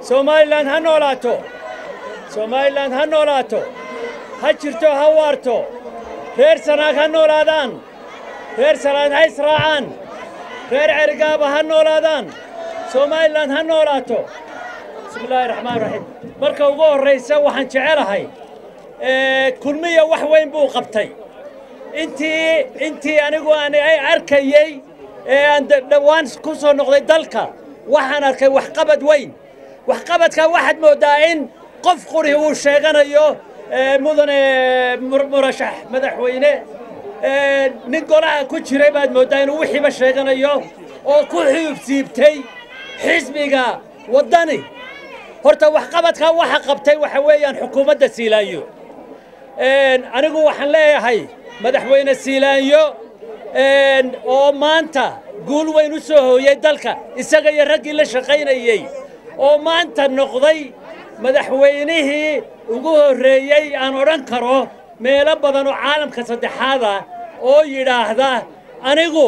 Somaliland ha noolaato ha jirto ha waarto reer Sanaag ha noolaadaan reer Salaad ha israacaan reer Cergaaba ha noolaadaan Somaliland ha noolaato bismillaahi raxmaani raxiim marka ugu horeysa waxaan jecelahay kulmiya wax weyn buu qabtay intii anigu aan arkayay aan dhawaan ku soo noqday dalka waxaan arkay wax qabad weyn wax qabadka waxaad moodaa in qof qori uu sheeganayo mudane murashax madaxweyne nin golaha ku jiray baad moodaa inuu wixiiba sheeganayo oo ku xiibsiibtay xisbiga wadani horta wax qabadka waxa qabtay waxa weeyaan xukuumadda Siilaanyo anigu waxaan leeyahay madaxweyne Siilaanyo oo maanta guul weyn u soo hooyay dalka isaga iyo raggii la shaqaynayay oo maanta noqday madaxweynihii ugu horeeyay aan oran karo meelo badan oo caalamka saddexaad ah oo yiraahda anigu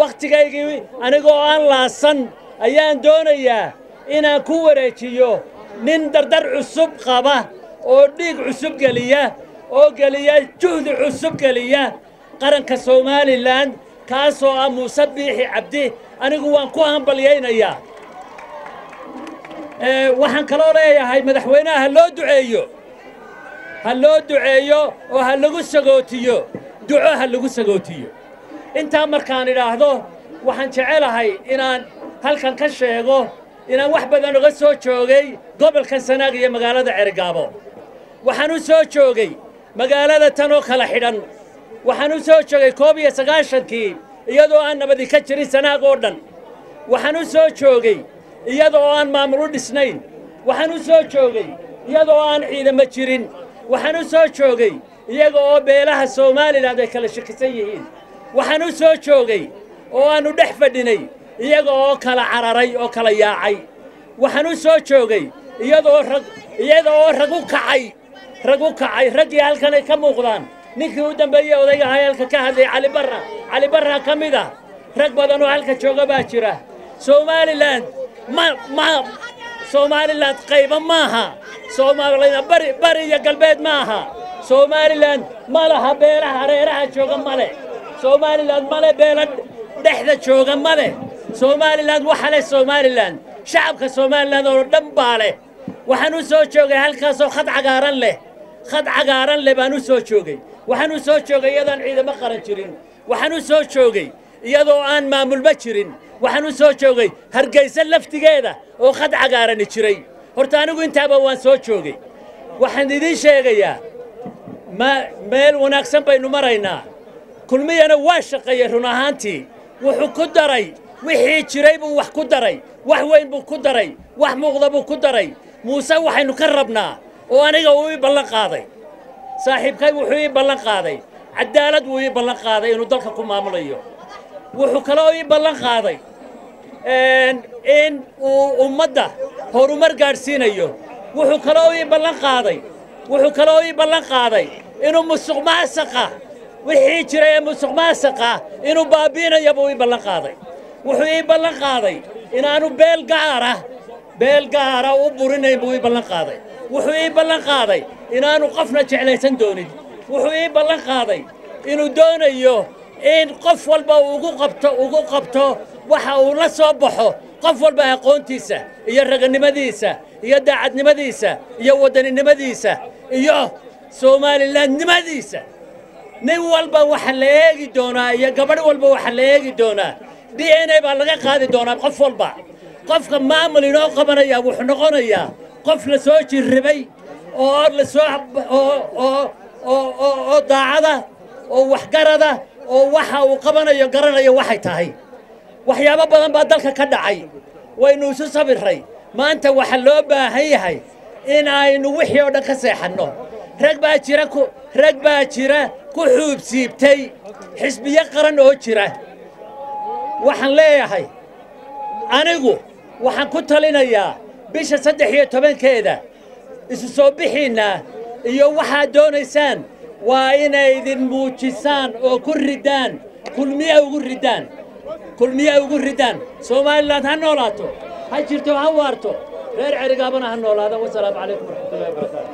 waqtigaygii anigoo aan laasan ayaan doonayaa inaan ku wareejiyo nin dardar cusub qaba oo dhiig cusub galiya oo galiya juhdi cusub galiya qaranka Somaliland kaasoo ah Muuse Biixi Cabdi anigu waan ku hambalyeynaya waxaan kaloo leeyahay madaxweynaha ha loo duceeyo oo ha lagu sagootiyo inta markaan idhaahdo waxaan jecelahay inaan halkan ka sheego inaan wax badan uga soo joogay gobolka Sanaag iyo magaalada Cergaabo waxaan u soo joogay magaalada tan oo kala xidhan waxaan u soo joogay 19 iyadoo aan nabadi ka jirin Sanaag oo dhan waxaan u soo joogay iyadoo aan maamul u dhisnayn waxaan u soo joogay iyadoo aan ciidamo jirin waxaan u soo joogay iyagoo beelaha Soomaaliland ay kala shakisan yihiin waxaan u soo joogay oo aanu dhex fadhinay iyagoo kala cararay oo kala yaacay waxaan u soo joogay iyadoo rag u kacay raggii halkan ay ka muuqdaan ninkii u dambeeyay odayga halka ka hadlay Cali Barra kamida rag badan oo halka jooga baa jira Somaliland qayba maaha Somaliland bari iyo galbeed maaha Somaliland malaha beelaha hareeraha jooga male Somaliland male beela dhexda jooga male Somaliland waxa leh Somaliland shacabka Somaliland oo dhan baale waxaan u soo joogay halkaas oo khad cagaaran leh baan u soo joogay waxaan u soo joogay iyadaan ciidamo qaran jirin waxaan u soo joogay iyadoo aan maamulba jirin waxaan u soo joogay Hargeysa laftigeeda oo khad cagaaran jiray horta anigu intaaba waan soo joogay waxaan idin sheegayaa meel wanaagsan baynu maraynaa kulmiyana waa shaqeeyay run ahaantii wuxuu ku daray wixii jiray buu wax ku daray wax weyn buu ku daray wax muuqda buu ku daray Muuse waxaynu ka rabnaa oo aniga uu ballan qaaday saaxiibkay wuxuu ii ballan qaaday cadaalad wuu ii ballan qaaday inuu dalka ku maamulayo wuxuu kaloo ii ballan qaaday in uu ummadda horumar gaarsiinayo wuxuu kaloo ii ballan qaaday inuu musuqmaasuqa wixii jiray musuqmaasuqa inuu baabiinayo buu ii ballan qaaday wuxuu ii ballan qaaday inaanu beel gaara u burinayn buu ii ballan qaaday wuxuu ii ballan qaaday inaanu qofna jeclaysan doonin wuxuu ii ballan qaaday inuu doonayo in qof walba ugu qabto waxa uu la soo baxo qof walba aqoontiisa iyo raganimadiisa iyo daacadnimadiisa iyo wadaninimadiisa iyo Somalilandnimadiisa nin walba waxa la eegi doonaa iyo gabadh walba waxa la eegi doonaa DNA baa laga qaadi doonaa qof walba qofka maamul inoo qabanaya wuxuu noqonayaa qof la soo jirribay oo la soo oo daacada oo waxgarada oo waxa uu qabanayo garanayo waxay tahay waxyaabo badan baa dalka ka dhacay waynu isu sabiray maanta waxa loo baahan yahay in aynu wixii oo dhan ka seexanno rag baa jira ku xuubsiibtay xisbiyo qaran oo jira waxaan leeyahay anigu waxaan ku talinayaa bisha 13 isu soo bixiina iyo waxa doonaysaan waa inay idin muujisaan oo ku ridaan kulmiya ugu ridaan Somaliland ha noolaato ha jirto ha waarto reer cerigaabana ha noolaada wasalaamu calaykum waraxmatullahi wabarakaatu